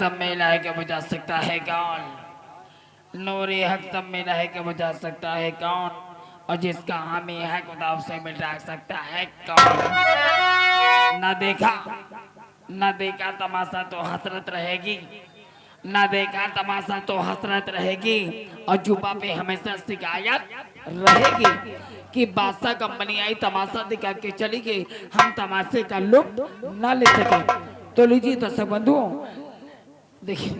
सब मेला है क्या बुझा सकता है कौन? नूरे हक सब मेला है क्या बुझा सकता है कौन? और जिसका हामी है खुदा उसे मिटा सकता है कौन? न देखा तमाशा तो हसरत रहेगी, ना देखा तमाशा तो हसरत रहेगी, और जुबा पे हमेशा शिकायत रहेगी कि बादशाह कंपनी आई तमाशा दिखा के चली गई, हम तमाशे का लुत्फ ना ले सके। तो लीजिए दर्शक बंधुओं, देखिए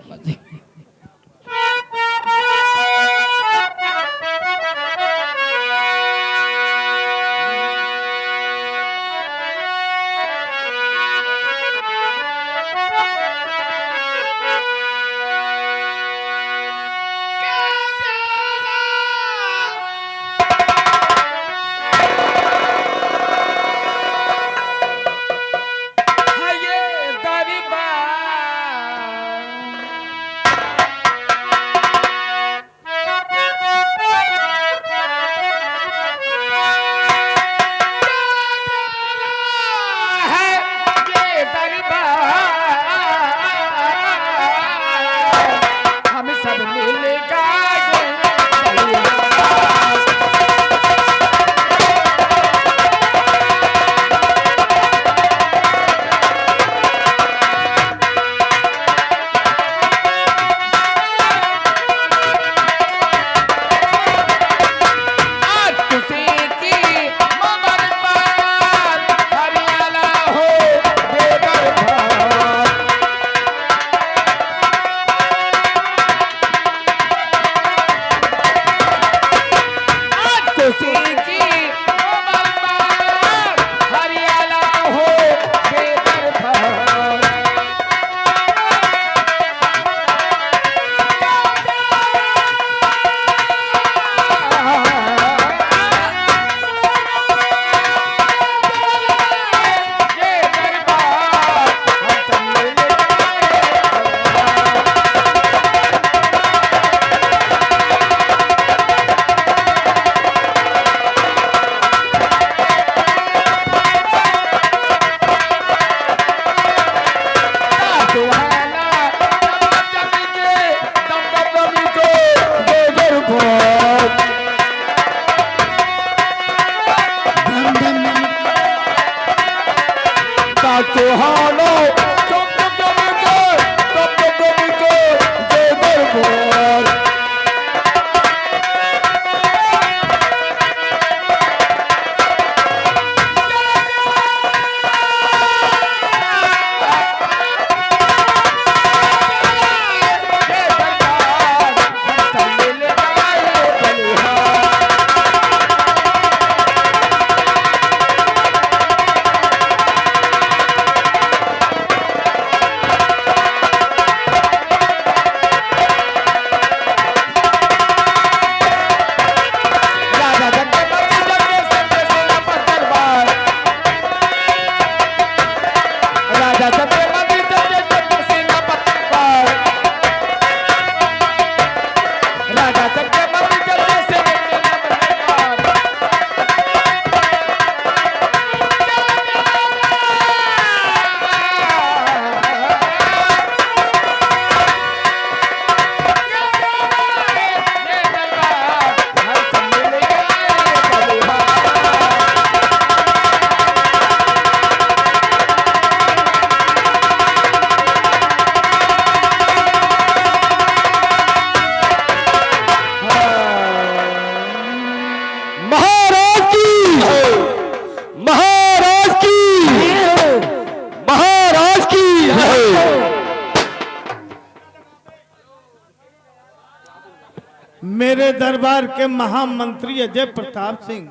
मेरे दरबार के महामंत्री अजय प्रताप सिंह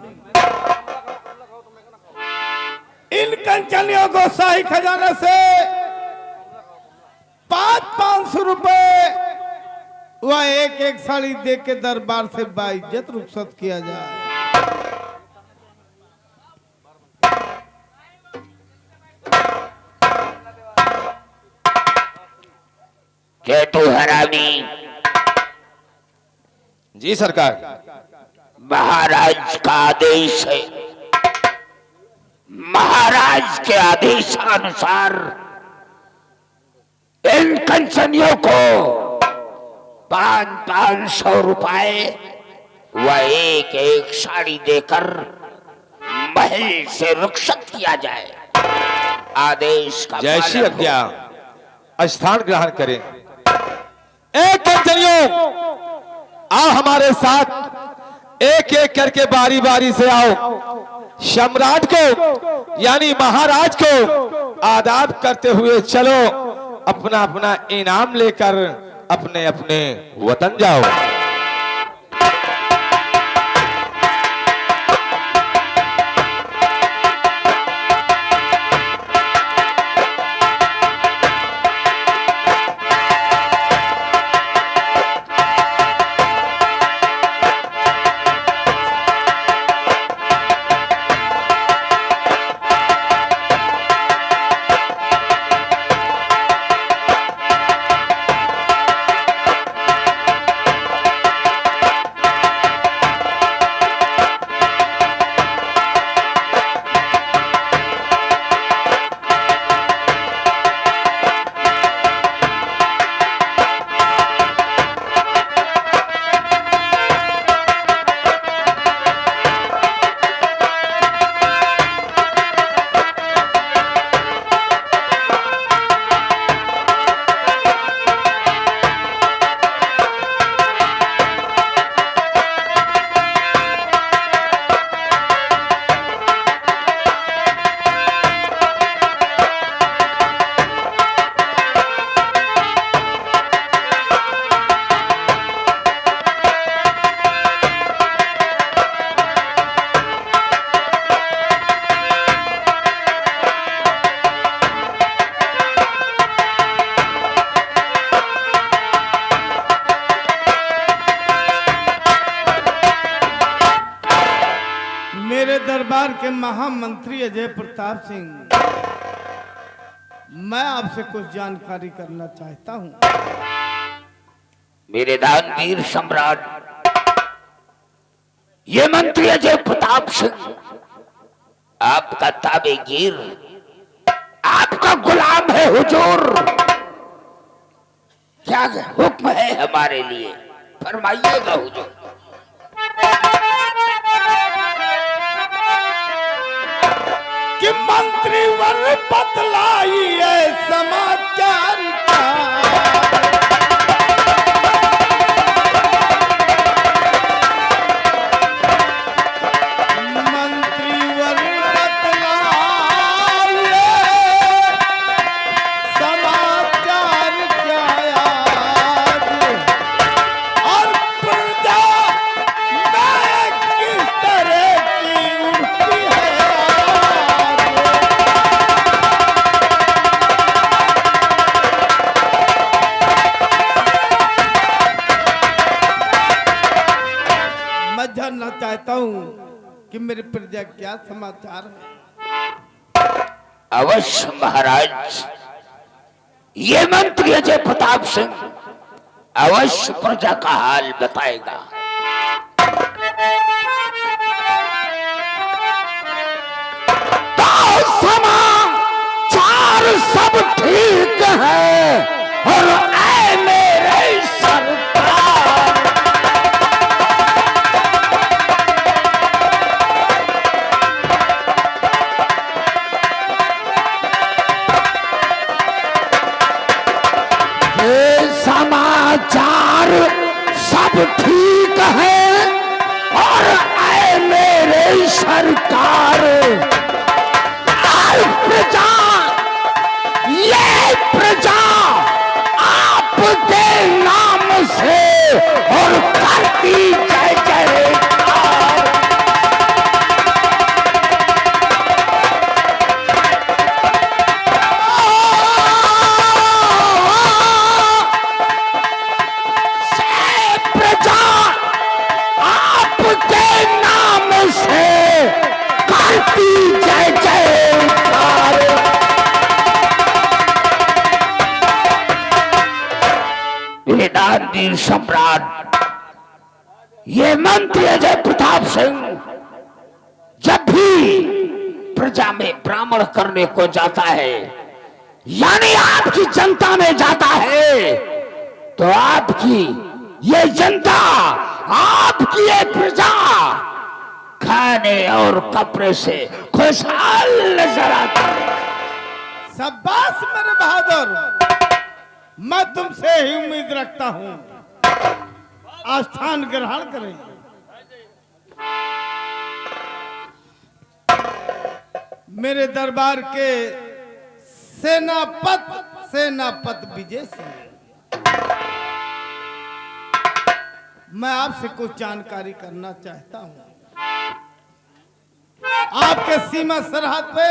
इन कंचनियों को शाही खजाना से 500 रुपए वह एक साड़ी दे के दरबार से बाइज्जत रुखसत किया जाए। के तू हरामी? जी सरकार। महाराज का आदेश है, महाराज के आदेश अनुसार इन कंचनियों को 500 रुपए व एक एक साड़ी देकर महल से रुखसत किया जाए। आदेश का जैसी पालन हो। आज्ञा, स्थान ग्रहण करें। एक कंचनियों, आओ हमारे साथ, एक एक करके बारी बारी से आओ। सम्राट को यानी महाराज को आदाब करते हुए चलो, अपना अपना इनाम लेकर अपने अपने वतन जाओ। मेरे दरबार के महामंत्री अजय प्रताप सिंह, मैं आपसे कुछ जानकारी करना चाहता हूं। मेरे दानवीर सम्राट, ये मंत्री अजय प्रताप सिंह आपका ताबेगीर, आपका गुलाम है हुजूर। क्या हुक्म है हमारे लिए, फरमाइएगा हुजूर। कि मंत्री वर बतलाई है समाचार का, मंत्री वर बतलाई है समाचार क्या आज, और प्रजा में किस तरह की उठती है। मैं जानना चाहता हूँ कि मेरी प्रजा क्या समाचार है। अवश्य महाराज, ये मंत्री अजय प्रताप सिंह अवश्य प्रजा का हाल बताएगा। तो समाचार सब ठीक है और ऐ मेरे सरकार, समाचार सब ठीक है और ऐ मेरे सरकार, प्रजा, ये प्रजा आपके नाम से और करती जय जयकार। प्रजा आपके नाम से करती जय जयकार। दानवीर सम्राट, ये मंत्री अजय प्रताप सिंह जब भी प्रजा में ब्राह्मण करने को जाता है यानी आपकी जनता में जाता है तो आपकी ये जनता, आपकी ये प्रजा खाने और कपड़े से खुशहाल नजर आती है। शाबाश मेरे बहादुर, मैं तुमसे ही उम्मीद रखता हूं। आस्थान ग्रहण करें। मेरे दरबार के सेनापत विजय सिंह, मैं आपसे कुछ जानकारी करना चाहता हूं। आपके सीमा सरहद पे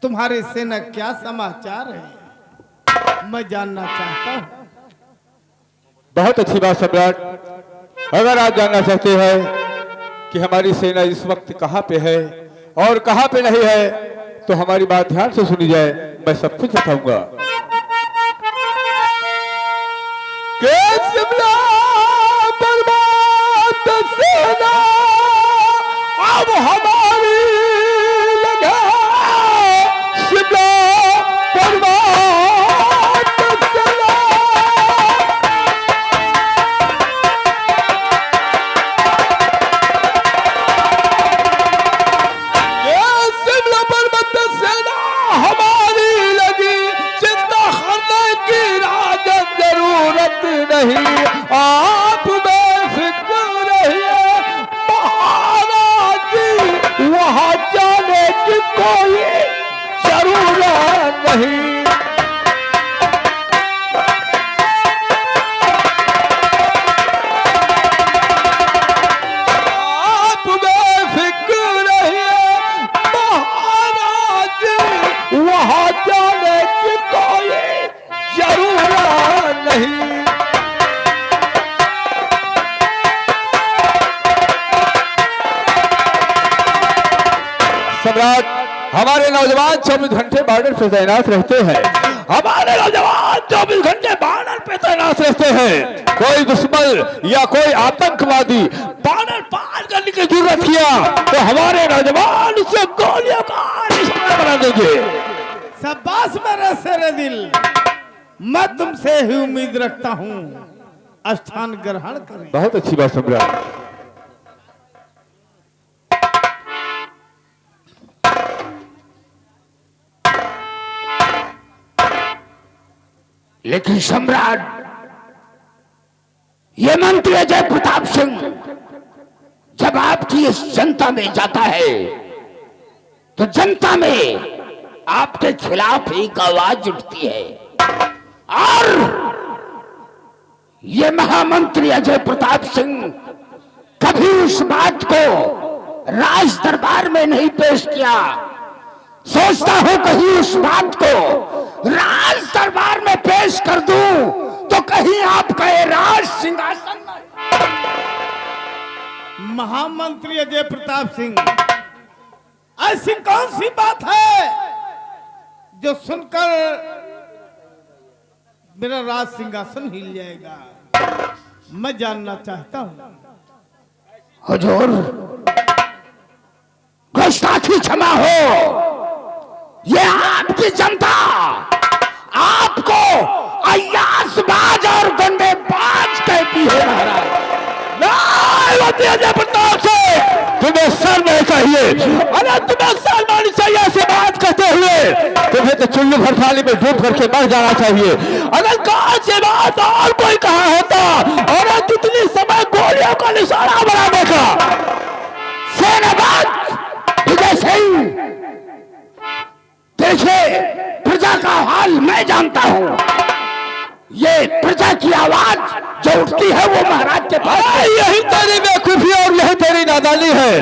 तुम्हारी सेना क्या समाचार है, मैं जानना चाहता हूं। बहुत अच्छी बात सम्राट। अगर आप जानना चाहते हैं कि हमारी सेना इस वक्त कहाँ पे है और कहाँ पे नहीं है, तो हमारी बात ध्यान से सुनी जाए, मैं सब कुछ बताऊंगा। शिमला पर्वत सेना अब हमारी लगा, शिमला पर्वत सेना। शिमला पर्वत सेना हमारी लगी, चिंता करने की राजन जरूरत नहीं, आप बेफिक्र रहिए महाराज जी, वहां जाने की कोई जरूरत नहीं। आप बेफिक्र रहिए महाराज जी, वहां जाने की कोई जरूरत नहीं। सम्राट, हमारे नौजवान 24 घंटे बॉर्डर पे तैनात रहते हैं। हमारे नौजवान 24 घंटे बॉर्डर पे तैनात रहते हैं। कोई दुश्मन या कोई आतंकवादी बॉर्डर पार करने की जरूरत किया तो हमारे नौजवान उसे गोलियों का निशाना बना देंगे। शाबाश मेरे शेरे दिल, मैं तुमसे ही उम्मीद रखता हूं। स्थान ग्रहण करें। बहुत अच्छी बात सम्राट। लेकिन सम्राट, ये मंत्री अजय प्रताप सिंह जब आपकी इस जनता में जाता है तो जनता में आपके खिलाफ एक आवाज उठती है, और ये महामंत्री अजय प्रताप सिंह कभी उस बात को राज दरबार में नहीं पेश किया। सोचता हूं कहीं उस बात को राज दरबार में पेश कर दूं तो कहीं आपका ये राज सिंहासन महामंत्री अजय प्रताप सिंह, ऐसी कौन सी बात है जो सुनकर मेरा राज सिंहासन हिल जाएगा, मैं जानना चाहता हूं। हुजूर, गुस्ताखी क्षमा हो, ये आपकी जनता आपको अय्यासबाज और गंडेबाज कहती है महाराज। अजय प्रताप से तुम्हें शर्म नहीं चाहिए, अरे तुम्हें शर्म आनी चाहिए ऐसे बात करते हुए। तुम्हें तो चुल्लू भर थाली में डूब करके मर जाना चाहिए। अगर काज ये बात और कोई कहा होता, और कितनी समय गोलियों का निशाना बनाने का। सेनापति विजय सिंह, देखिए प्रजा का हाल मैं जानता हूं। ये प्रजा की आवाज जो उठती है वो महाराज के पास है। यही तेरी बेवकूफी और यही तेरी नादानी है।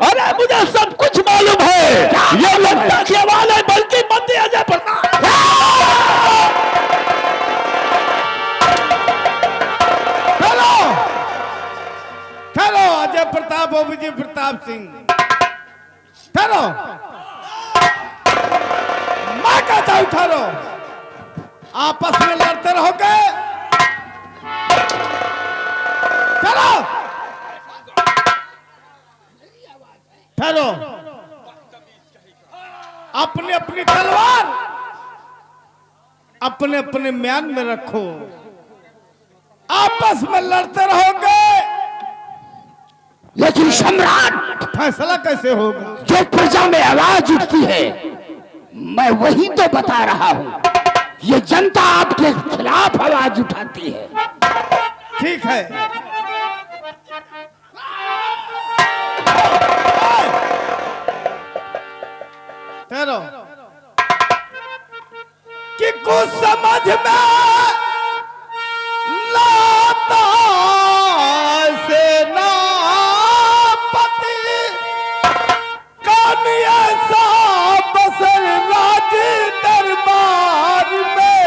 अरे मुझे सब कुछ मालूम है, ये जनता की आवाज है, बल्कि मंत्री अजय प्रताप। चलो चलो अजय प्रताप और विजय प्रताप सिंह, चलो मैं कहता हूं ठहरो। आपस में लड़ते रहोगे, चलो ठहरो। अपनी अपनी तलवार अपने अपने म्यान में रखो, आपस में लड़ते रहोगे लेकिन सम्राट, फैसला कैसे होगा? जो प्रजा में आवाज उठती है मैं वही तो बता रहा हूं। ये जनता आपके खिलाफ आवाज उठाती है। ठीक है, ठहरो कि कुछ समझ में लाता सेनापति कौन ऐसा बसर राज दरबार में,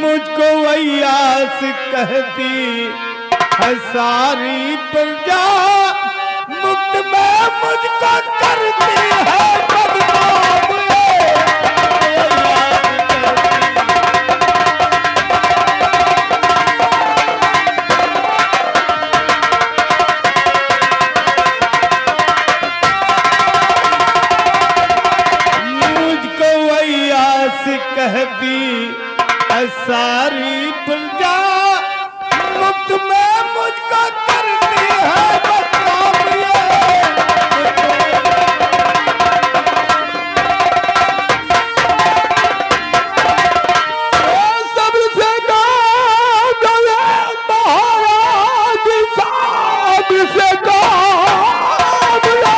मुझको अय्यास कहती है सारी प्रजा, मुक्त में मुझको करती है बदनाम ये। मुझको अय्यास कहती है सारी प्रजा, मुक्त में मुझको करती है बदनाम ये। सबसे काम ये महाराज साहब से काम लो।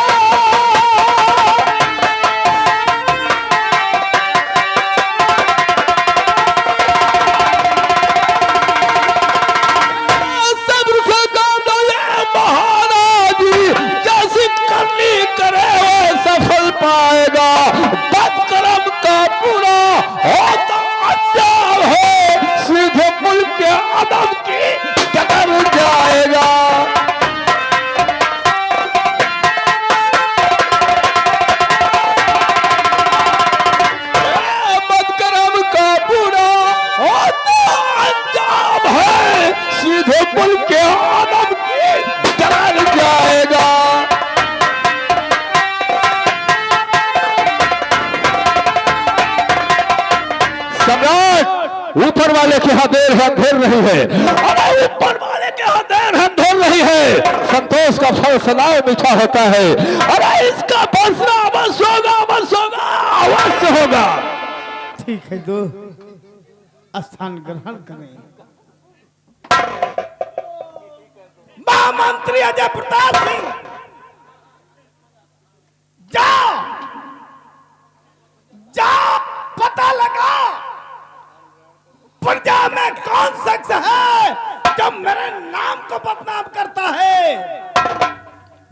सबसे काम ये महाराज जैसी करनी करे वो सफल पाएगा। बदकर्म का बुरा होता अंजाम है, सीधे मुल्क के अदब की कदर जाएगा। बदकर्म का बुरा होता अंजाम है, सीधे मुल्क के अदब की कदर जाएगा। सम्राट, ऊपर वाले के यहाँ देर है अंधेर नहीं है। अरे ऊपर वाले के यहाँ देर है अंधेर नहीं है। संतोष का फैसला मीठा होता है। अरे इसका फैसला अवश्य होगा, अवश्य होगा, अवश्य होगा। ठीक है, दो स्थान ग्रहण करें। महामंत्री अजय प्रताप सिंह, जाओ जाओ पता लगा प्रजा में कौन शख्स है जो मेरे नाम को बदनाम करता है।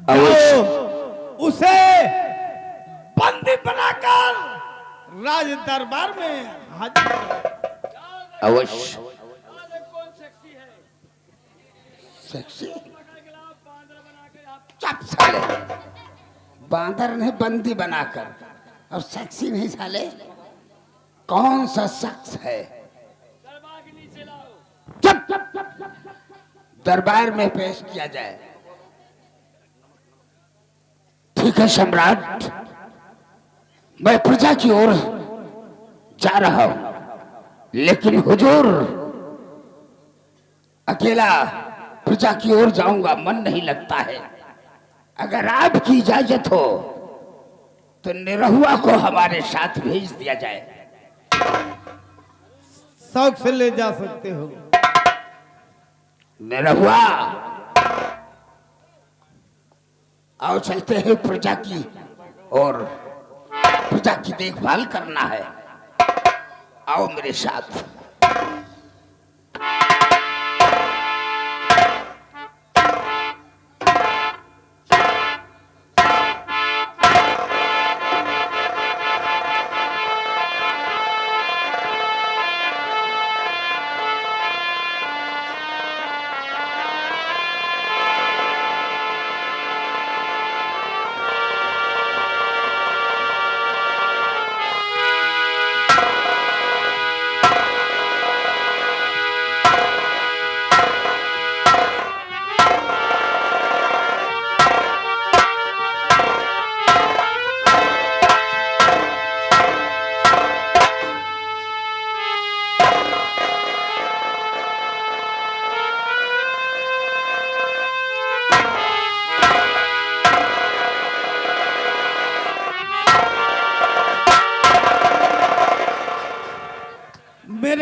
जाओ, उसे बंदी बनाकर राज दरबार में हाजिर करो। अवश्य। सेक्सी चुप साले, बांदर ने बंदी बनाकर और सेक्सी नहीं साले। कौन सा शख्स है? चुप, दरबार में पेश किया जाए। ठीक है सम्राट, मैं प्रजा की ओर जा रहा हूं, लेकिन हुजूर अकेला प्रजा की ओर जाऊंगा, मन नहीं लगता है। अगर आपकी इजाजत हो तो निरहुआ को हमारे साथ भेज दिया जाए। शौक से ले जा सकते हो। निरहुआ, आओ चलते हैं प्रजा की, और प्रजा की देखभाल करना है। आओ मेरे साथ।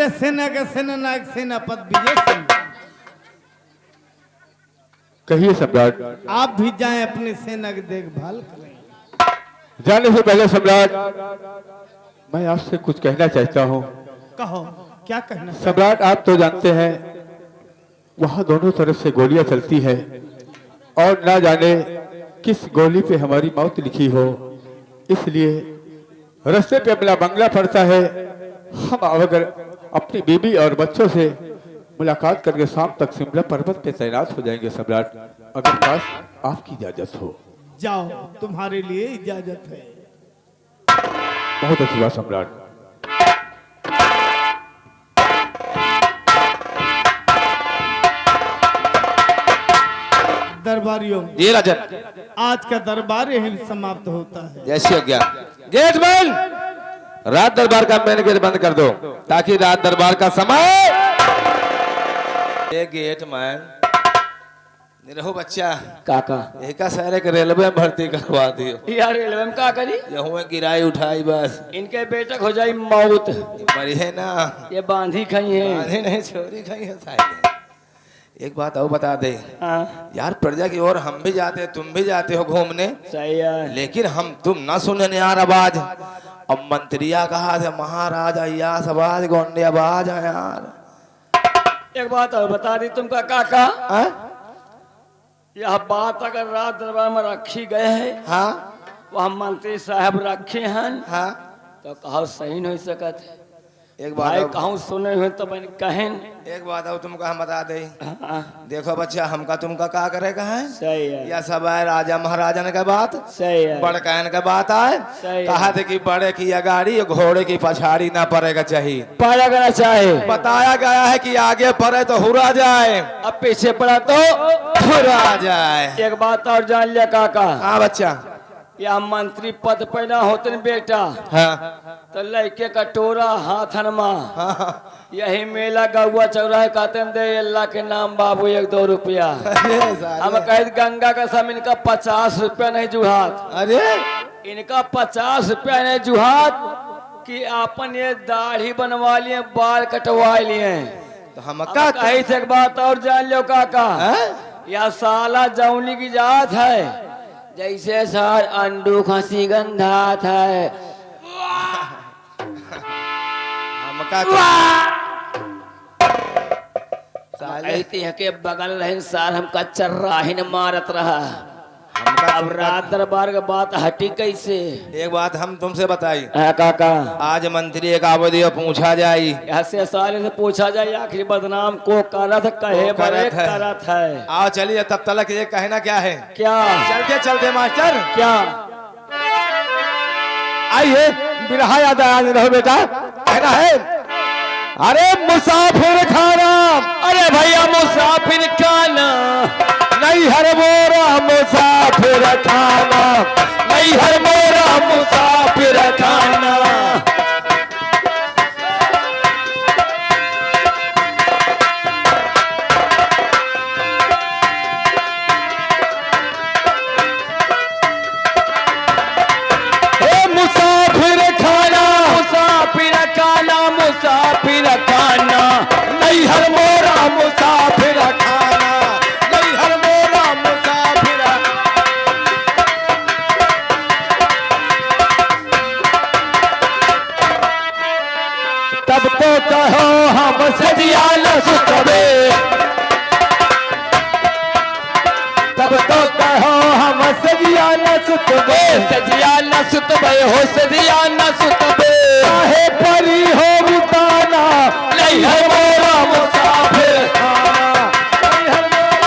मेरे सेना के सेनानायक सेनापति विजय सिंह, कहिए सम्राट। आप भी जाएं अपनी सेना की देखभाल करें। जाने से पहले सम्राट, मैं आपसे कुछ कहना चाहता हूँ। कहो, क्या कहना? सम्राट, आप तो जानते हैं वहां दोनों तरफ से गोलियां चलती है और ना जाने किस गोली पे हमारी मौत लिखी हो, इसलिए रास्ते पे अपना बंगला पड़ता है। हम अगर अपनी बीवी और बच्चों से मुलाकात करके शाम तक शिमला पर्वत पे तैनात हो जाएंगे सम्राट, अगर पास आपकी इजाजत हो। जाओ, तुम्हारे लिए इजाजत है। बहुत अच्छी बात सम्राट। दरबारियों, ये राजन, आज का दरबार यही समाप्त होता है। जैसी आज्ञा। गेट बंद, रात दरबार का मेन गेट बंद कर दो ताकि रात दरबार का समय। ये गेट मैन निरहो बच्चा काका एक शहर के रेलवे में भर्ती करवा दियो। यार रेलवे में का करी? यहूं किराए उठाई बस। इनके बेटक हो जाई मौत। मरी है ना, ये बांधी खाई है। बांधे नहीं छोरी खाई है साले। एक बात और बता दे हाँ यार, प्रजा की ओर हम भी जाते हैं, तुम भी जाते हो घूमने, सही है। लेकिन हम तुम ना सुने यार आवाज। अब मंत्रिया कहा थे महाराज अय्यास आवाज गोंडे आवाज है यार। एक बात और बता दी तुमका काका, हाँ यह बात अगर रात दरबार में रखी गए है, हाँ वह मंत्री साहब रखे हैं, हाँ। तो कहो सही नहीं सकत है। एक बात भाई और- कहूँ सुने हुए तो मैंने कहें। एक बात और तुमको हम बता दे। हाँ, देखो बच्चा, हमका तुमका क्या करेगा है? सही है, या सब है राजा महाराजा ने का बात, सही है, बड़कैन का बात आए। सही है। कहा थे कि बड़े की अगाड़ी घोड़े की पछाड़ी ना पड़ेगा चाहिए। पाया करना चाहे, बताया गया है कि आगे पड़े तो हुरा जाए, अब पीछे पड़ा तो। हुरा जाए। एक बात और जान लिया काका, हाँ बच्चा। या मंत्री पद पे ना होते न बेटा, हाँ तो लड़के का टोरा हाथन माँ। हाँ। यही मेला गौआ चौराहे कहते हैं, दे अल्लाह के नाम बाबू 1-2 रुपया। अरे साले। हम कहे गंगा का सम इनका 50 रुपया नहीं जुहात, अरे इनका 50 रुपया नहीं जुहात कि अपन ये दाढ़ी बनवा लिए, बाल कटवा लिए। तो हम का कही से एक बात और जान लो काका, यह साला जौनी की जात है, जैसे सर अंडू खसी गंधात है। हम का साले ऐती है के बगल रहे सार हमका चर्राहिन मारत रहा। हमका अब रात दरबार का बात हटी कैसे? एक बात हम तुमसे बताई, है काका, आज मंत्री एक आवधियो पूछा जाई। ऐसे साले से पूछा जाए आखिर बदनाम को करत कहे को बड़े करत है। करत है। आओ चलिए, तब तक ये कहना क्या है? क्या चलते चलते मास्टर क्या? आइए, बिरहा याद आया नहीं रहो बेटा, कहना है अरे मुसाफिर खाना, अरे भैया मुसाफिर खाना, नहीं हर मोरा मुसाफिर खाना, नहीं हर मोरा मुसाफिर खाना। मुसाफिर खाना, मुसाफिर खाना, मुसाफिर खाना, नहीं हर मोरा मुसाफिर खाना, नहीं हर मोरा मुसाफिर। तब तो कहो हम सजिया न सुतबे, तब तो कहो हम सजिया न सुतबे, सजिया न सुतबे हो, सजिया न सुतबे। चाहे परी हो बुताना, नहीं है मोरा मुसाफिर खाना, नहीं हर मोरा।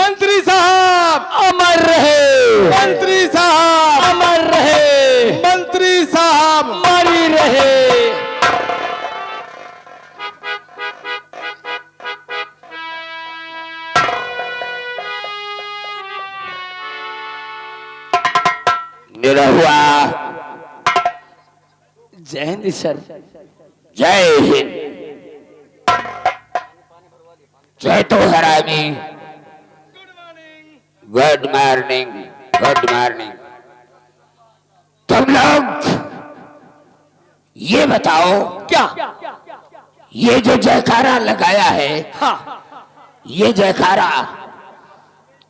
मंत्री साहब अमर रहे, मंत्री साहब अमर रहे, मंत्री साहब मरी रहे। मेरा हुआ जय हिंद सर, जय हिंद, जय तो हरामी, गुड मॉर्निंग, गुड मॉर्निंग। तुम लोग ये बताओ, क्या ये जो जयकारा लगाया है, हाँ, ये जयकारा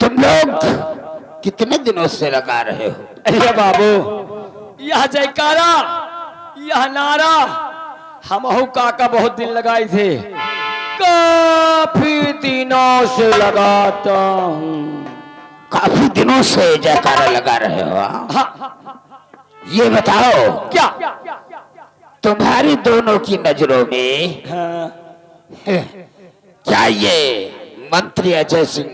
तुम लोग कितने दिनों से लगा रहे हो? अरे बाबू, यह जयकारा, यह नारा हमहू काका बहुत दिन लगाए थे, काफी दिनों से लगाता हूँ। काफी दिनों से जयकारा लगा रहे हो? हाँ। ये बताओ, क्या तुम्हारी दोनों की नजरों में क्या ये मंत्री अजय सिंह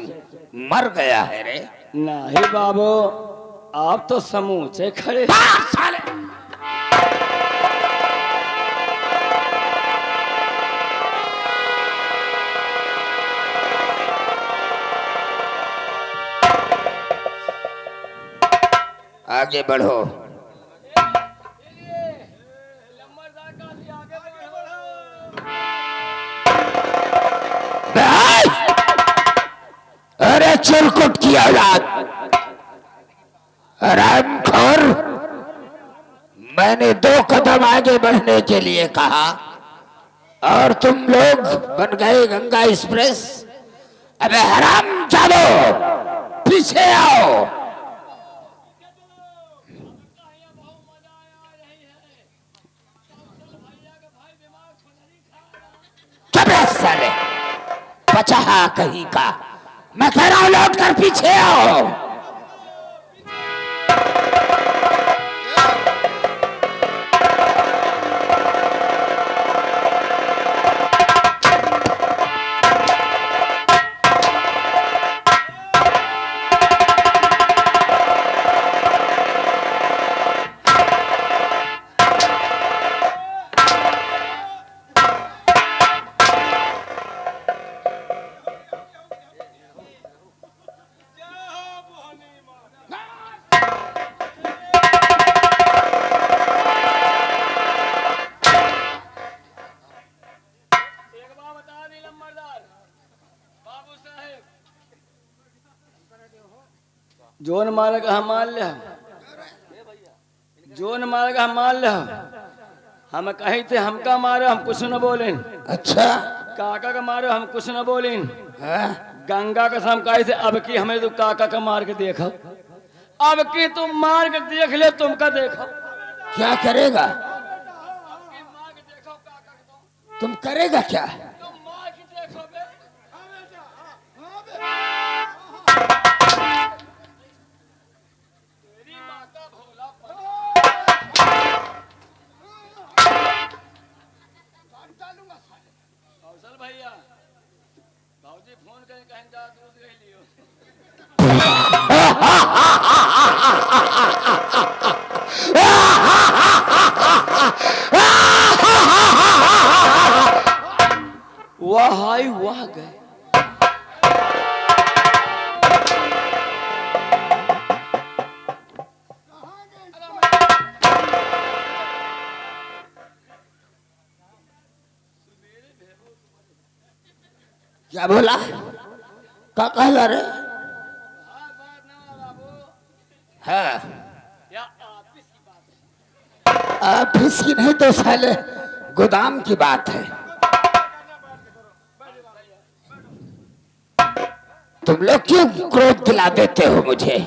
मर गया है रे? नहीं बाबू, आप तो समूचे खड़े। साले। आगे बढ़ो। अरे चिरकुट की औलाद, हरामखोर, मैंने 2 कदम आगे बढ़ने के लिए कहा और तुम लोग बन गए गंगा एक्सप्रेस। अबे हराम जादो, पीछे आओ। साले पचाहा कहीं का, मैं कह रहा हूं लौट कर पीछे आओ। जोन मारेगा हम मान ले, जोन मारेगा हम मान ले। हम कहीं थे हमका मारे, हम कुछ न बोले। अच्छा, काका का मारे, हम कुछ न बोले। हाँ? गंगा का हम कहे थे, अब की हमें तो काका का मार के देखो, अब की तुम मार के देख ले, तुमका देखो। क्या करेगा? तुम करेगा क्या? भैया भाजी फोन करें, कहीं जा दूध ले लियो। वाह हाय वाह गए। क्या बोला? क्या कहला रे? हाँ, ऑफिस की नहीं तो साले गोदाम की बात है। तुम लोग क्यों क्रोध दिला देते हो मुझे?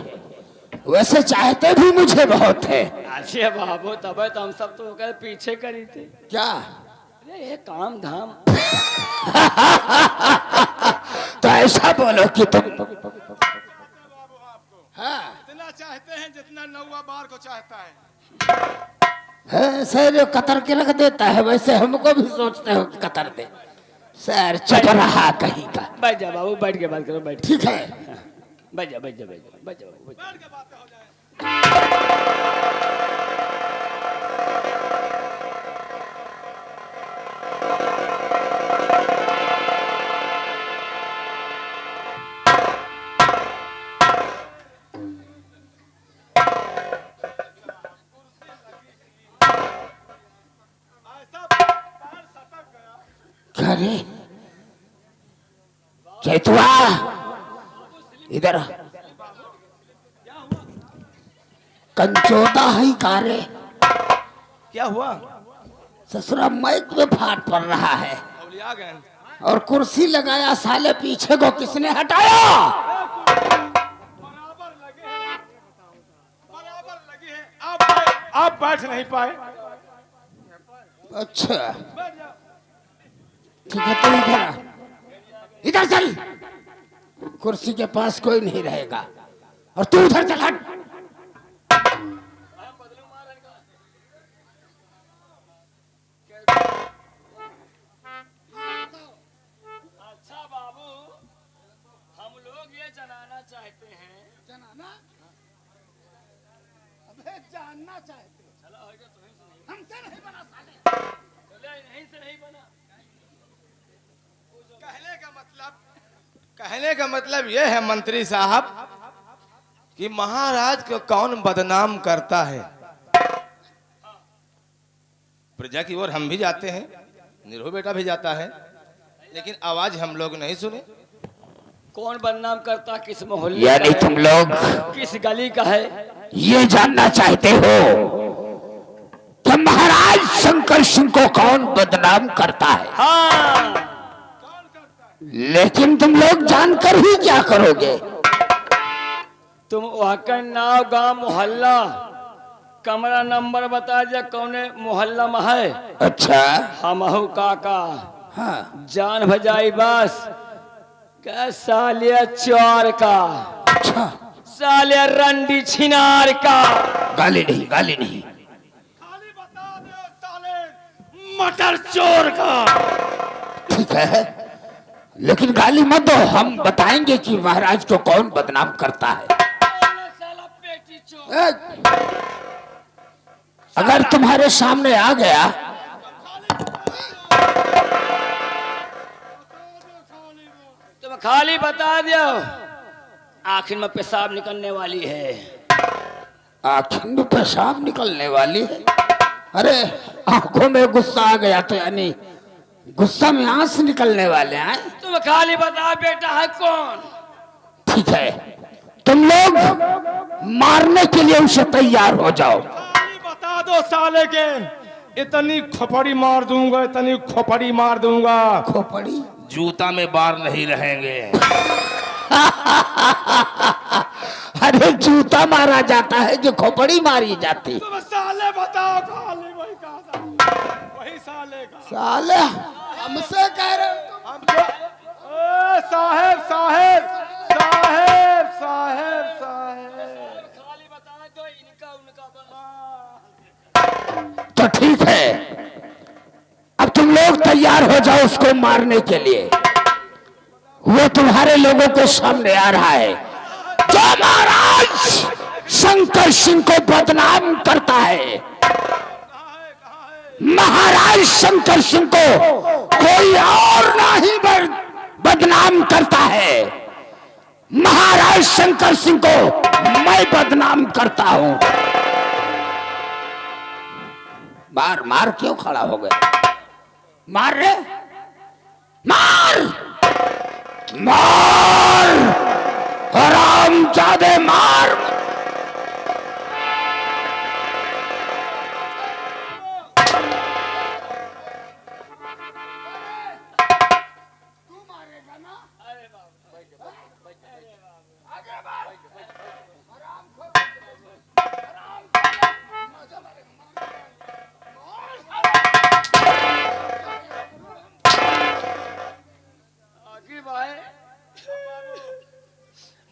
वैसे चाहते भी मुझे बहुत है। अच्छे बाबू, तब तो हम सब तो कर पीछे करी थे। क्या? अरे ये काम धाम। तो ऐसा बोलो कि तुम हाँ, इतना चाहते हैं जितना नौवा बार को चाहता है। ऐसे जो कतर के रख देता है, वैसे हमको भी सोचते हो कि कतर दे। सर चुप रहा कहीं का। बैठ जा बाबू, बैठ के बात करो, बैठ। ठीक है, बैठ जा, बैठ जा, बैठ जा, बैठ जा बाबू, बैठ जा। क्या रे चैतुआ, इधर कंचोता है कारे। क्या हुआ? ससुरा माइक में फाट पड़ रहा है और कुर्सी लगाया, साले पीछे को किसने हटाया? आप बैठ नहीं पाए। अच्छा ठीक है, तू इधर आ, इधर चल, कुर्सी के पास कोई नहीं रहेगा और तू उधर चल, हट। अच्छा बाबू, हम लोग ये जनाना चाहते हैं। जनाना? अबे जानना चाहते हो? चलो हो गया, तुम्हें से नहीं, हमसे नहीं बना साले। चले नहीं से नहीं बना। कहने का मतलब यह है मंत्री साहब कि महाराज को कौन बदनाम करता है। प्रजा की ओर हम भी जाते हैं, निरहु बेटा भी जाता है, लेकिन आवाज हम लोग नहीं सुने। कौन बदनाम करता, किस मोहल्ले यानी का है, तुम लोग किस गली का है? ये जानना चाहते हो कि महाराज शंकर सिंह को कौन बदनाम करता है? हाँ, लेकिन तुम लोग जानकर ही क्या करोगे? तुम वहाँ का नाव, गांव, मोहल्ला, कमरा नंबर बता दिया, कौने मोहल्ला में है। अच्छा हमहू काका हाँ, जान भजाई बस क्या सालिया चौर का, अच्छा सालिया रंडी छिनार का। गाली नहीं, गाली नहीं। खाली बता दो साले मटर चोर का। ठीक है, लेकिन गाली मत दो, हम बताएंगे कि महाराज को कौन बदनाम करता है। साला पेटी चोर। ए, अगर तुम्हारे सामने आ गया तुम खाली बता दो, आखिर में पेशाब निकलने वाली है। आखिर में पेशाब निकलने वाली है? अरे आंखों में गुस्सा आ गया तो यानी गुस्सा में आंसू निकलने वाले हैं। तुम खाली बता बेटा है कौन। ठीक है, तुम लोग मारने के लिए उसे तैयार हो जाओ। खाली बता दो साले के, इतनी खोपड़ी मार दूंगा, इतनी खोपड़ी मार दूंगा, खोपड़ी जूता में बार नहीं रहेंगे। अरे जूता मारा जाता है जो खोपड़ी मारी जाती। तुम साले बताओ, खाली वही कहा साले, वही साले का। साले हमसे कह रहे हो? हम जो साहेब साहेब साहेब साहेब साहेब। खाली बता दो, इनका उनका बस। तो ठीक है, अब तुम लोग तैयार हो जाओ उसको मारने के लिए। वो तुम्हारे लोगों के सामने आ रहा है जो महाराज शंकर सिंह को बदनाम करता है। महाराज शंकर सिंह को कोई और नहीं बदनाम करता है, महाराज शंकर सिंह को मैं बदनाम करता हूं। मार मार, क्यों खड़ा हो गया? मार रे, मार मार, हरामजादे मार।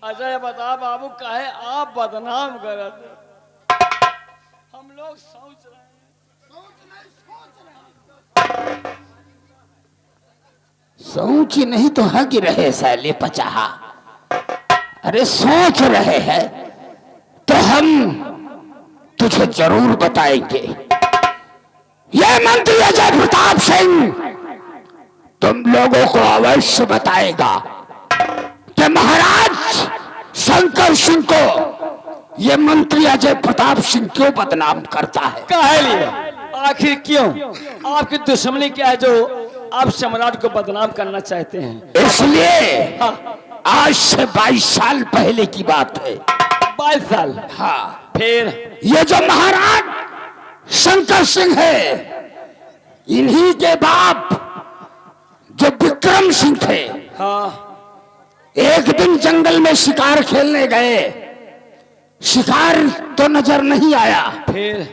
अच्छा ये बता बाबू, काहे आप बदनाम करते? हम लोग सोच रहे हैं। सोच नहीं तो हग रहे सैले पचाहा। अरे सोच रहे हैं तो हम तुझे जरूर बताएंगे। यह मंत्री अजय प्रताप सिंह तुम लोगों को अवश्य बताएगा कि महाराज शंकर सिंह को यह मंत्री अजय प्रताप सिंह क्यों बदनाम करता है। काहे लिए? आखिर क्यों? आपकी दुश्मनी क्या है जो आप सम्राट को बदनाम करना चाहते हैं? इसलिए आज से 22 साल पहले की बात है। 22 साल? हाँ। फिर ये जो महाराज शंकर सिंह है, इन्हीं के बाप जो विक्रम सिंह थे, हाँ, एक दिन जंगल में शिकार खेलने गए। शिकार तो नजर नहीं आया, फिर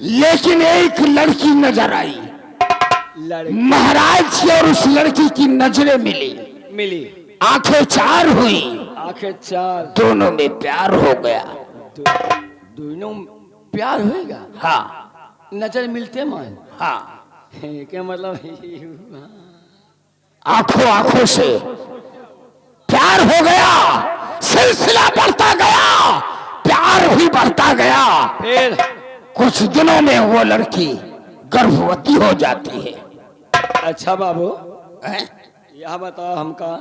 लेकिन एक लड़की नजर आई। लड़की महाराज की और उस लड़की की नजरें मिली। आंखें चार हुई। आखिर चार। दोनों में प्यार हो गया। दोनों प्यार होएगा? हाँ नजर मिलते मान? हाँ। क्या मतलब? आंखों आंखों से प्यार हो गया। सिलसिला बढ़ता गया, प्यार भी बढ़ता गया। फिर कुछ दिनों में वो लड़की गर्भवती हो जाती है। अच्छा बाबू, हैं? यह बताओ हमका,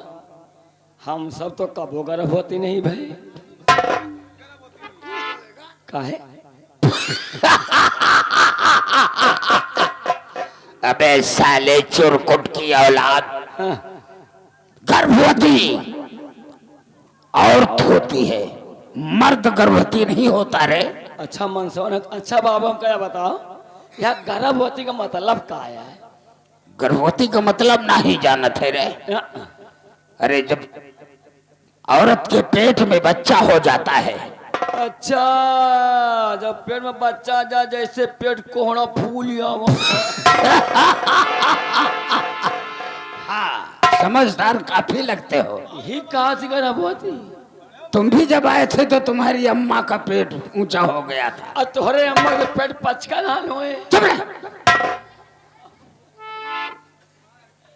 हम सब तो कबो गर्भवती नहीं भाई? काहे? अबे साले चुरकुट की औलाद, हाँ, गर्भवती औरत होती है, मर्द गर्भवती नहीं होता रे। अच्छा मनसोन। अच्छा बाबू, हम क्या बताओ, यह गर्भवती का मतलब क्या है? गर्भवती का मतलब नहीं जानत है रे। अरे जब औरत के पेट में बच्चा हो जाता है। अच्छा, जब पेट में बच्चा जा, जैसे पेट कोहड़ा फूल हाँ, समझदार काफी लगते हो। यही कहा थी गर्भवती? तुम भी जब आए थे तो तुम्हारी अम्मा का पेट ऊंचा हो गया था। और तुम्हारे अम्मा के पेट पचका ना होए? चुप रह।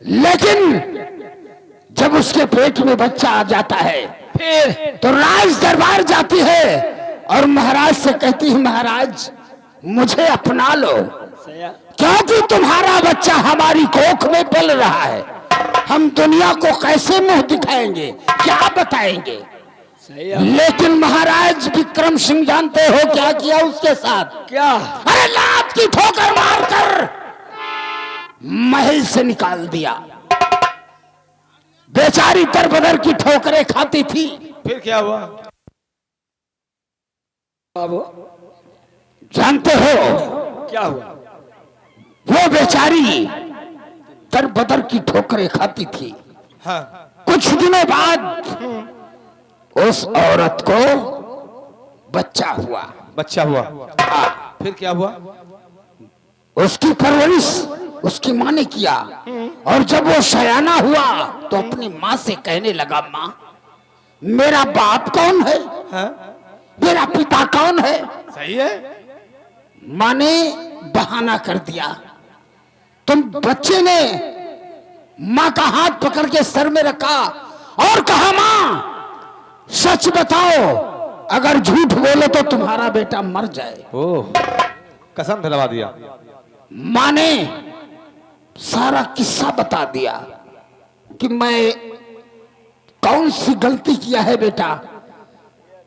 लेकिन जब उसके पेट में बच्चा आ जाता है, फिर तो राज दरबार जाती है और महाराज से कहती है, महाराज मुझे अपना लो, सया, क्योंकि तुम्हारा बच्चा हमारी कोख में पल रहा है। हम दुनिया को कैसे मुंह दिखाएंगे, क्या बताएंगे। सही। लेकिन महाराज विक्रम सिंह जानते हो क्या किया उसके साथ? क्या? अरे लात की ठोकर मारकर महल से निकाल दिया। बेचारी दरबदर की ठोकरें खाती थी। फिर क्या हुआ? बाबू जानते हो क्या हुआ? वो बेचारी दरबदर की ठोकरें खाती थी। हाँ। कुछ दिनों बाद उस औरत को बच्चा हुआ। बच्चा हुआ? हाँ। फिर क्या हुआ? उसकी परवरिश उसकी माँ ने किया, और जब वो सयाना हुआ तो अपनी माँ से कहने लगा, माँ मेरा बाप कौन है? हाँ? मेरा पिता कौन है? सही है। माँ ने बहाना कर दिया। तुम बच्चे ने माँ का हाथ पकड़ के सर में रखा और कहा, माँ सच बताओ, अगर झूठ बोले तो तुम्हारा बेटा मर जाए। ओह, कसम धरवा दिया। माँ ने सारा किस्सा बता दिया कि मैं कौन सी गलती किया है बेटा।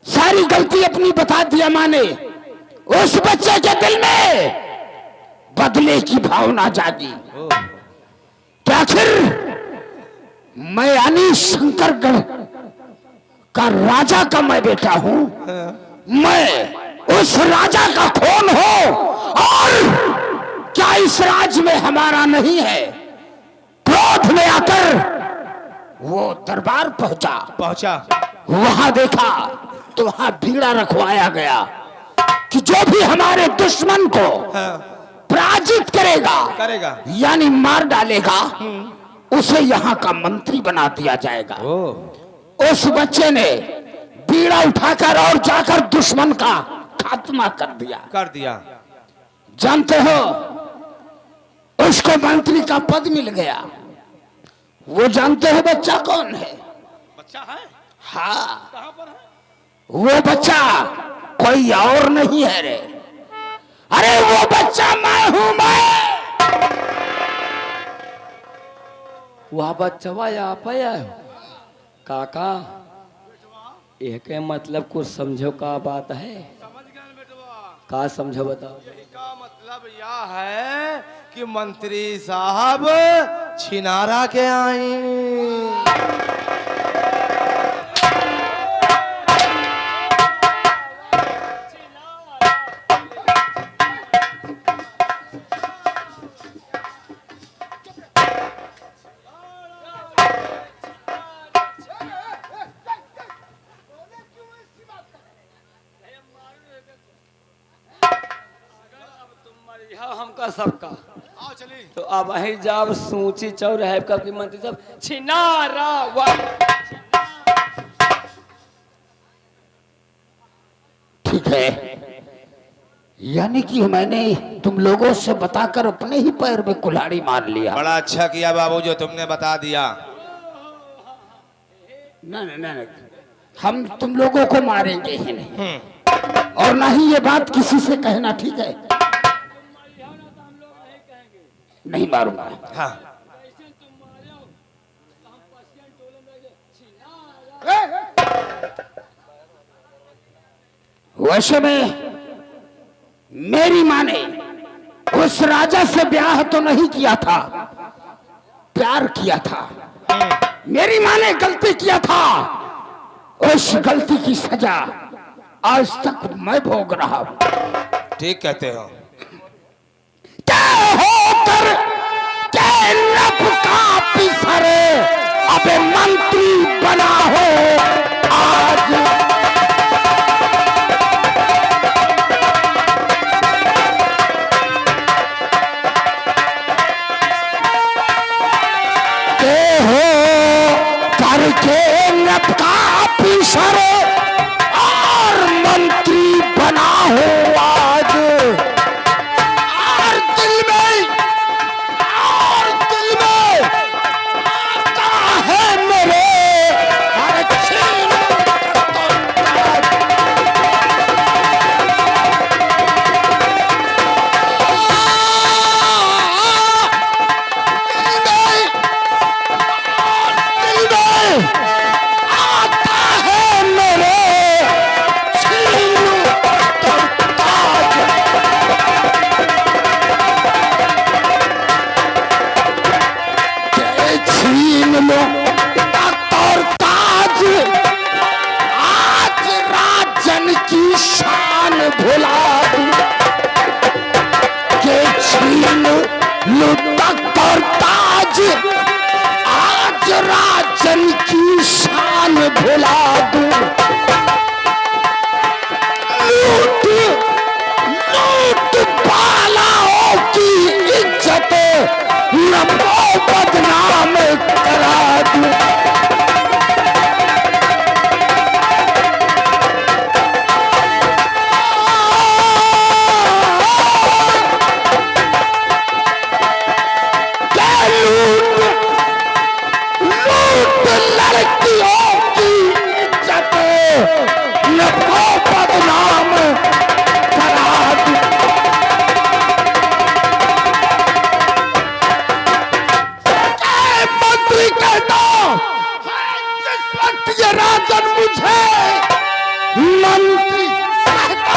सारी गलती अपनी बता दिया माँ ने। उस बच्चे के दिल में बदले की भावना जागी कि आखिर मैं यानी शंकरगढ़ का राजा का मैं बेटा हूं, मैं उस राजा का खून हूं, और क्या इस राज में हमारा नहीं है। क्रोध में आकर वो दरबार पहुंचा। वहां देखा तो वहां बीड़ा रखवाया गया कि जो भी हमारे दुश्मन को पराजित करेगा यानी मार डालेगा, उसे यहाँ का मंत्री बना दिया जाएगा। उस बच्चे ने बीड़ा उठाकर और जाकर दुश्मन का खात्मा कर दिया। जानते हो, उसको मंत्री का पद मिल गया। वो जानते हैं बच्चा कौन है? बच्चा है? हाँ, कहाँ पर है? वो बच्चा कोई और नहीं है रे। अरे वो बच्चा मैं हूं, मैं। वह बच्चवा यहाँ पे आयो काका, एक मतलब कुछ समझो का बात है? समझ गए बेटवा? का समझो बताओ। इसका मतलब यह है कि मंत्री साहब छिनारा के आए। हमका सबका आओ चलिए। तो अब वही जब सूची चौराहे कब की मंत्री सब छिनारा ठीक है, यानी कि मैंने तुम लोगों से बताकर अपने ही पैर में कुल्हाड़ी मार लिया। बड़ा अच्छा किया बाबू जो तुमने बता दिया। नहीं, हम तुम लोगों को मारेंगे ही नहीं, और ना ही ये बात किसी से कहना, ठीक है? नहीं मारूंगा। हाँ। वैसे में मेरी माँ ने उस राजा से ब्याह तो नहीं किया था, प्यार किया था। मेरी माँ ने गलती किया था, उस गलती की सजा आज तक मैं भोग रहा हूं। ठीक कहते हो। क्या होकर क्या लब का पिसर अब मंत्री बना हो आज। के हो करके लब का पिसर और मंत्री बना हो आज। राजन की शान भुला दूं। लूट लूट पालाओं की इज्जत नमो बदनाम करा दूं। राजन मुझे मंत्री कहता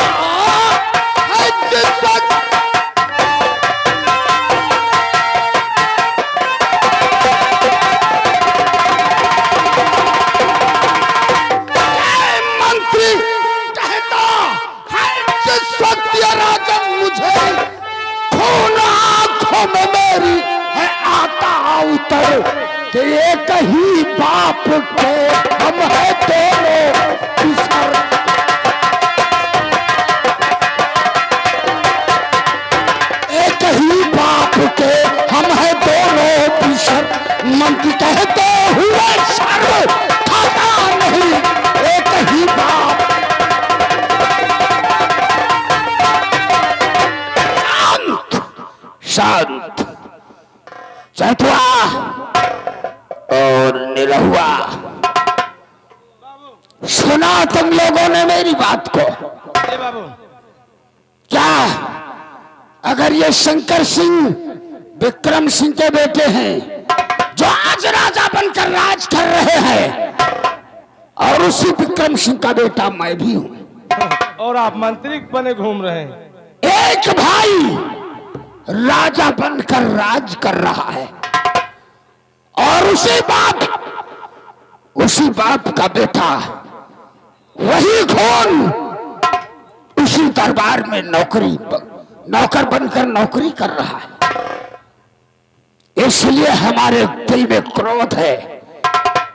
है जिस वक्त मंत्री कहता है जिस वक्त ये राजन मुझे खून आंखों में मेरी है आता उतर कि एक ही बाप के हम है दोनों किशोर। एक ही बाप के हम है दोनों किशोर। मंत्री कहते हुए शर्म खाता नहीं, एक ही बाप। शांत शांत। चैतवा निरहुआ, सुना तुम लोगों ने मेरी बात को? ए बाबू, क्या अगर ये शंकर सिंह विक्रम सिंह के बेटे हैं जो आज राजा बनकर राज कर रहे हैं, और उसी विक्रम सिंह का बेटा मैं भी हूं, और आप मंत्री बने घूम रहे हैं। एक भाई राजा बनकर राज कर रहा है और उसी बाप का बेटा वही खून उसी दरबार में नौकर बनकर नौकरी कर रहा है। इसलिए हमारे दिल में क्रोध है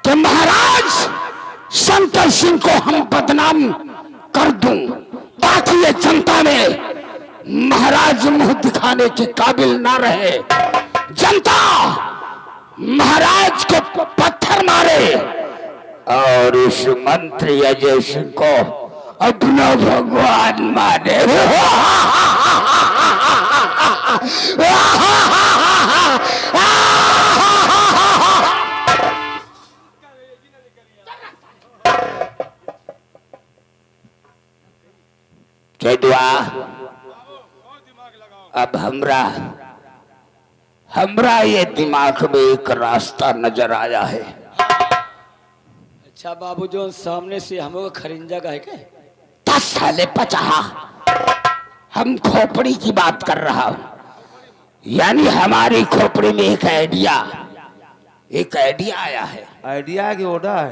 कि महाराज शंकर सिंह को हम बदनाम कर दूं, ताकि ये जनता में महाराज मुंह दिखाने के काबिल ना रहे, जनता महाराज को पत्थर मारे और उस मंत्री अजय सिंह को अपना भगवान माने। चेदुआ, अब हमरा ये दिमाग में एक रास्ता नजर आया है। अच्छा बाबू, जो सामने से हम लोग खरिंजा का है क्या? 10 साले 50, हम खोपड़ी की बात कर रहा हूं, यानी हमारी खोपड़ी में एक आइडिया आया है। आइडिया की ओडा है।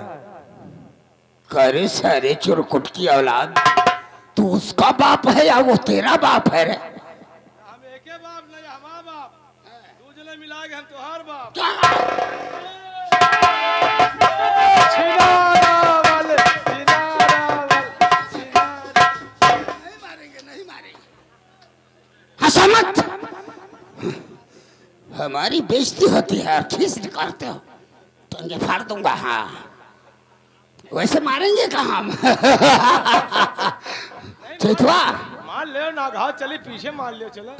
करे सारे चुरकुट की औलाद, तू उसका बाप है या वो तेरा बाप है रे? हम एक बाप नहीं, हमारा बाप, दो जने मिला के हम तुम्हार बाप। हंसा मत, हमारी बेइज्जती होती है और खीस निकालते हो, टंगे फाड़ दूंगा। हाँ, वैसे मारेंगे कहाँ हम? चेतवा, मार ले ना, घाव चली पीछे मार लियो, चलो।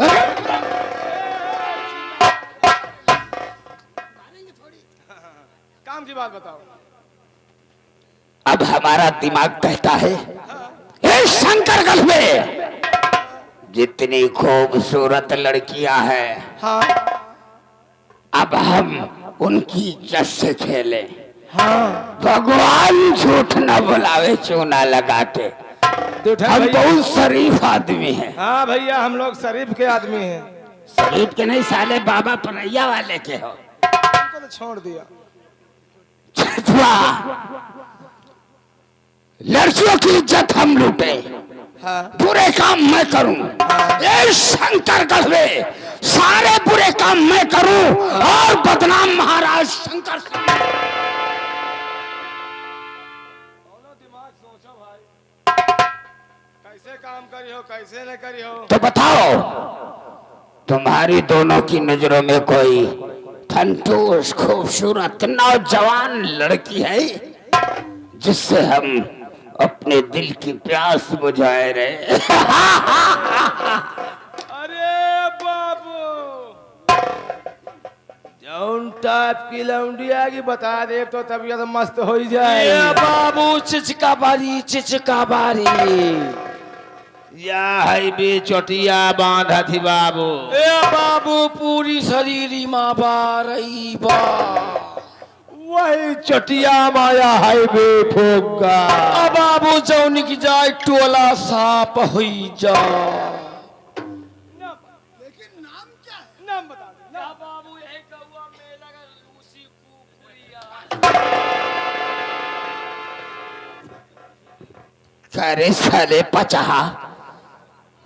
काम की बात बताओ। अब हमारा दिमाग कहता है, इस शंकरगढ़ में जितनी खूबसूरत लड़कियां हैं, हाँ अब हम उनकी इज्जत से खेलें। हाँ, भगवान झूठ न बुलावे चूना लगा के, हम बहुत शरीफ आदमी हैं। हाँ भैया, हम लोग शरीफ के आदमी हैं। शरीफ के नहीं साले, बाबा परैया वाले के हो। हमको तो छोड़ दिया। लड़कियों की इज्जत हम लूटे, हाँ बुरे काम मैं करूं, इस शंकरगढ़ में सारे बुरे काम मैं करूं और बदनाम महाराज शंकर सिंह। दिमाग सोचो भाई, कैसे काम करी हो, कैसे न करी हो। तो बताओ, तुम्हारी दोनों की नजरों में कोई फंटूस खूबसूरत नौजवान लड़की है जिससे हम अपने दिल की प्यास बुझाए रहे? अरे बाबू, जौन टाइप की लौंडिया की बता दे तो तबीयत मस्त हो जाए। ये बाबू चिचका बारी या है बे चोटिया बांधा थी बाबू। ए बाबू, पूरी शरीरी माँ बारई बा, वही चटिया माया है बे फोगा। अब बाबू जौनी की जाए टोला साप हुई जा। लेकिन नाम क्या है? नाम बता दे। या बाबू, यही कौआ मेला का लूसी कुकुरिया। अरे साले 50,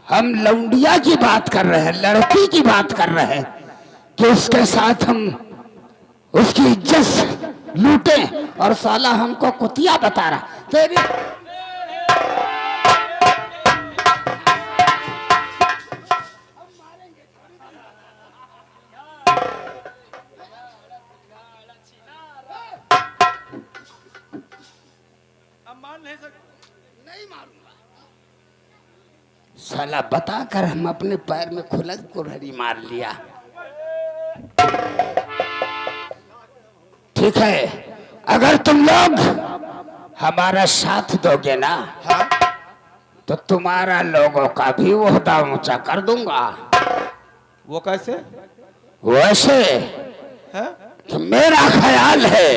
हम लौंडिया की बात कर रहे हैं, लड़की की बात कर रहे हैं कि उसके साथ हम उसकी इज्जत लूटे और साला हमको कुतिया बता रहा। तेरी अब मान नहीं सकते। नहीं मारूंगा, साला बताकर हम अपने पैर में खुलद कुल्हाड़ी मार लिया। ठीक है, अगर तुम लोग हमारा साथ दोगे ना, हाँ? तो तुम्हारा लोगों का भी ओहदा ऊंचा कर दूंगा। वो कैसे वैसे है? कि मेरा ख्याल है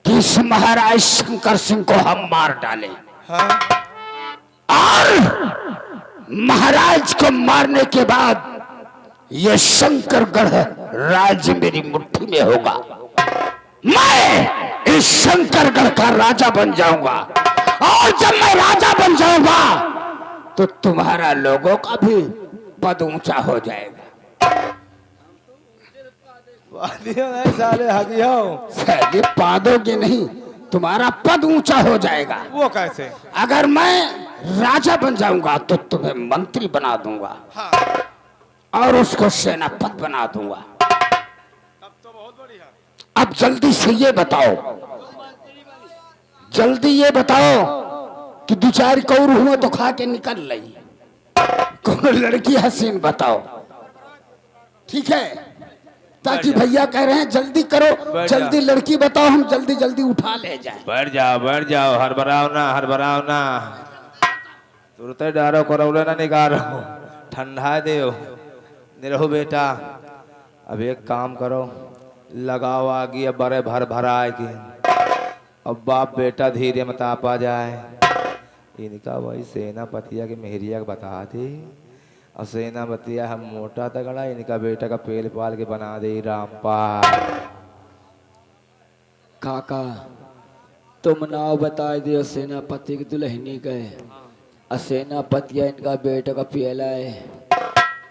कि इस महाराज शंकर सिंह को हम मार डालें, हाँ? और महाराज को मारने के बाद ये शंकरगढ़ राज्य मेरी मुट्ठी में होगा। मैं इस शंकरगढ़ का राजा बन जाऊंगा, और जब मैं राजा बन जाऊंगा तो तुम्हारा लोगों का भी पद ऊंचा हो जाएगा। साले हदियो। साले पादोगे नहीं, तुम्हारा पद ऊंचा हो जाएगा। वो कैसे? अगर मैं राजा बन जाऊंगा तो तुम्हें मंत्री बना दूंगा, हाँ। और उसको सेनापति बना दूंगा। तब तो बहुत बढ़िया। अब जल्दी से ये बताओ, जल्दी ये बताओ कि दो चार कौर हुए तो खा के निकल रही, कौन लड़की हसीन बताओ, ठीक है? ताकि भैया कह रहे हैं जल्दी करो, जल्दी लड़की बताओ, हम जल्दी जल्दी उठा ले जाए। बैठ जाओ, हड़बड़ाओ ना। तुरते डारो करौले ना निकालो, ठंडा दे निरहु बेटा। अब एक काम करो, लगाओ आगे बड़े भराएगी। अब बाप बेटा धीरे मत आपा जाए। इनका वही सेनापतिया के मेहरिया के बता दे, और सेनापतिया हम मोटा तगड़ा, इनका बेटा का पेल पाल के बना दे रामपाल। काका तुम नाव बता दियो सेनापति की दुल्हनी गए, और सेनापतिया इनका बेटा का पेला है,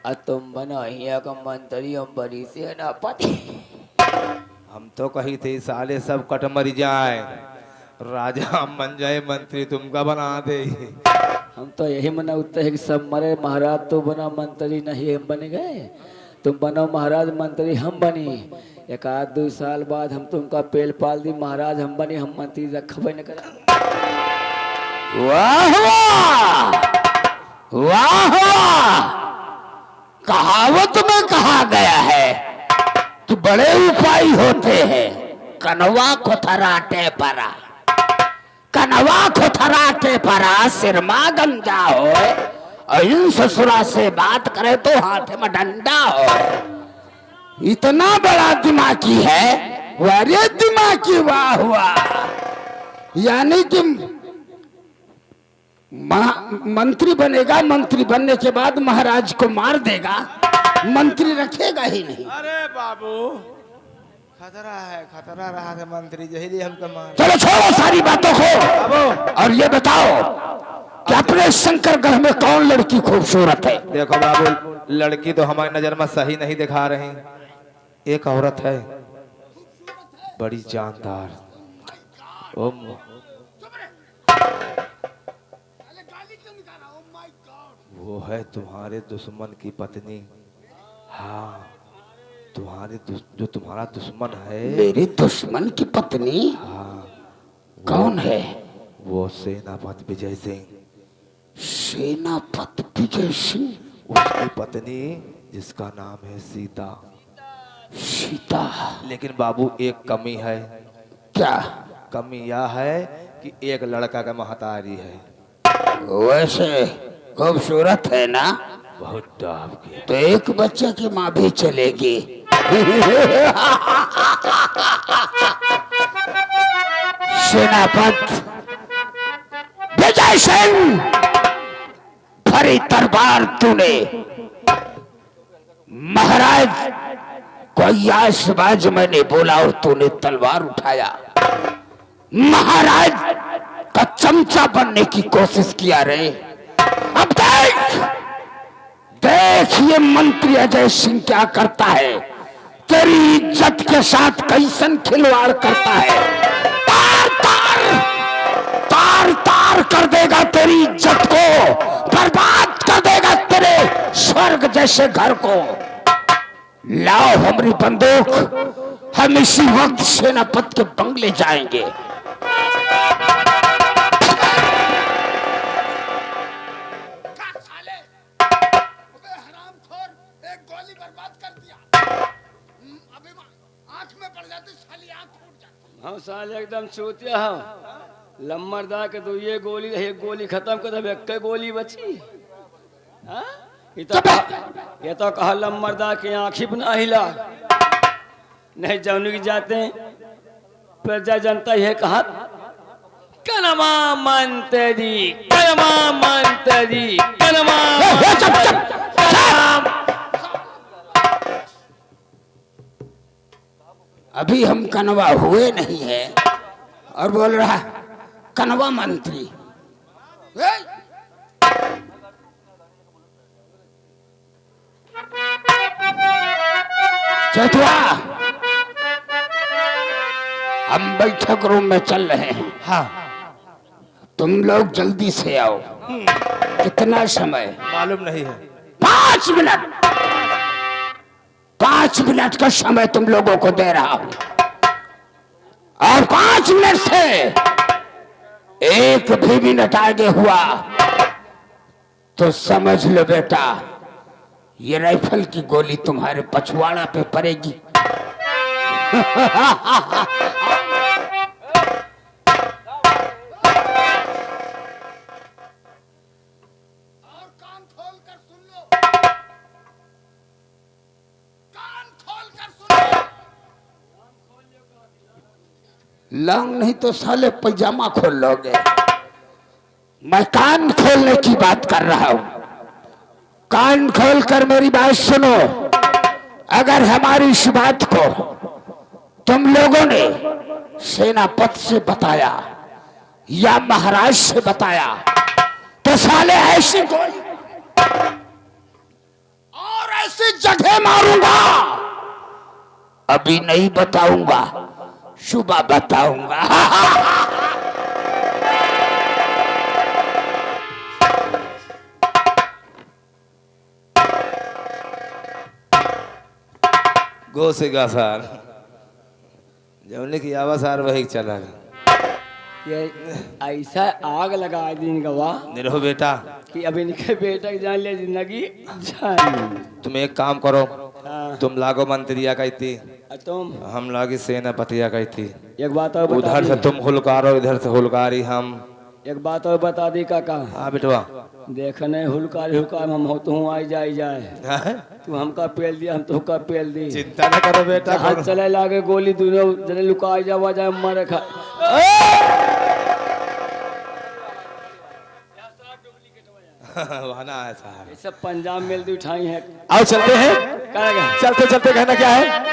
और तुम बना हिया का मंत्री, हम बड़ी सेनापति। हम तो कही थे साले सब कट मर जाए, राजा हम बन जाए, मंत्री तुमका बना दे। हम तो यही मना उत्तर है कि सब मरे, महाराज तो बना मंत्री नहीं हम बने गए, तुम बनो महाराज मंत्री हम बनी। एक आध 2 साल बाद हम तुमका पेल पाल दी, महाराज हम बने, हम मंत्री रखबे न करें। वाह वाह वाह वाह! कहावत में कहा गया है कि बड़े उपाय होते हैं कनवा को थराटे परा, कनवा को थराटे परा सिरमा गंजा हो, और इन ससुरा से बात करे तो हाथ में डंडा हो। इतना बड़ा दिमागी है, वारे दिमागी वाह हुआ। यानी कि मंत्री बनेगा, मंत्री बनने के बाद महाराज को मार देगा, मंत्री रखेगा ही नहीं। अरे बाबू खतरा रहा था मंत्री, यही हमको मार। चलो छोड़ो सारी बातों को, और ये बताओ कि अपने शंकरगढ़ में कौन लड़की खूबसूरत है? देखो बाबू, लड़की तो हमारी नजर में सही नहीं दिखा रही। एक औरत है बड़ी जानदार, वो है तुम्हारे दुश्मन की पत्नी। हाँ, जो तुम्हारा दुश्मन है। मेरे दुश्मन की पत्नी? हाँ, कौन है? वो सेनापति विजय सिंह। सेनापति विजय सिंह? उसकी पत्नी जिसका नाम है सीता। सीता? लेकिन बाबू एक कमी है। क्या कमी? यह है कि एक लड़का का महतारी है। वैसे खूबसूरत है ना? बहुत डाब की। तो एक बच्चे की माँ भी चलेगी। सेनापति विजय सिंह, भरी तलवार तूने महाराज को याशबाज मैंने बोला और तूने तलवार उठाया, महाराज का चमचा बनने की कोशिश किया रे। अब देख ये मंत्री अजय सिंह क्या करता है, तेरी इज्जत के साथ कैसन खिलवाड़ करता है। तार तार तार तार कर देगा तेरी इज्जत को, बर्बाद कर देगा तेरे स्वर्ग जैसे घर को। लाओ हमारी बंदूक, हम इसी वक्त सेनापति के बंगले जाएंगे। हम साले एकदम चूतिया हम लम्बरदार के तो ये गोली एक गोली खत्म कर दे एक गोली बची हाँ? ये तो कहा लम्बरदार की आंखी बना हिला नहीं जौन की जाते हैं प्रजा जनता ये कहा कनमा मंत्री कनमा मंत्री कनमा अभी हम कनवा हुए नहीं है और बोल रहा कनवा मंत्री। चतुआ हम बैठक रूम में चल रहे हैं। हाँ तुम लोग जल्दी से आओ। कितना समय? मालूम नहीं है। 5 मिनट। 5 मिनट का समय तुम लोगों को दे रहा हूं और 5 मिनट से एक भी मिनट आगे हुआ तो समझ लो बेटा ये राइफल की गोली तुम्हारे पछवाड़ा पे पड़ेगी। लंग नहीं तो साले पैजामा खोल लोगे। मैं कान खोलने की बात कर रहा हूं। कान खोल कर मेरी बात सुनो। अगर हमारी इस बात को तुम लोगों ने सेनापति से बताया या महाराज से बताया तो साले ऐसी गोली और ऐसी जगह मारूंगा। अभी नहीं बताऊंगा, सुबह बताऊंगा। गो से गा सार जमने की आवाज आ वही चला ये ऐसा आग लगा दिन गवा निरहो बेटा कि अभी निकल बेटा की जान ले जिंदगी जान। तुम एक काम करो, हाँ। तुम लागो मंत्रिया गई थी, तुम हम लागी सेनापतिया गई थी। एक बात और बता उधर से दी। तुम हुलकारो, इधर से हुलकारी हम। एक बात और बता दी काका। हाँ बेटवा। देखने हुलकार हुलकार हम हो तो आई जाए तू हमका पेल दिया हम तुमका पेल दी। चिंता न करो बेटा। हाथ चले लागे गोली दोनों जने लुकाई जावा जाए मरे खा। वहां है साहब। ये सब पंजाब मेल दी उठाई है। आओ चलते हैं। करेगा चलते चलते कहना क्या है?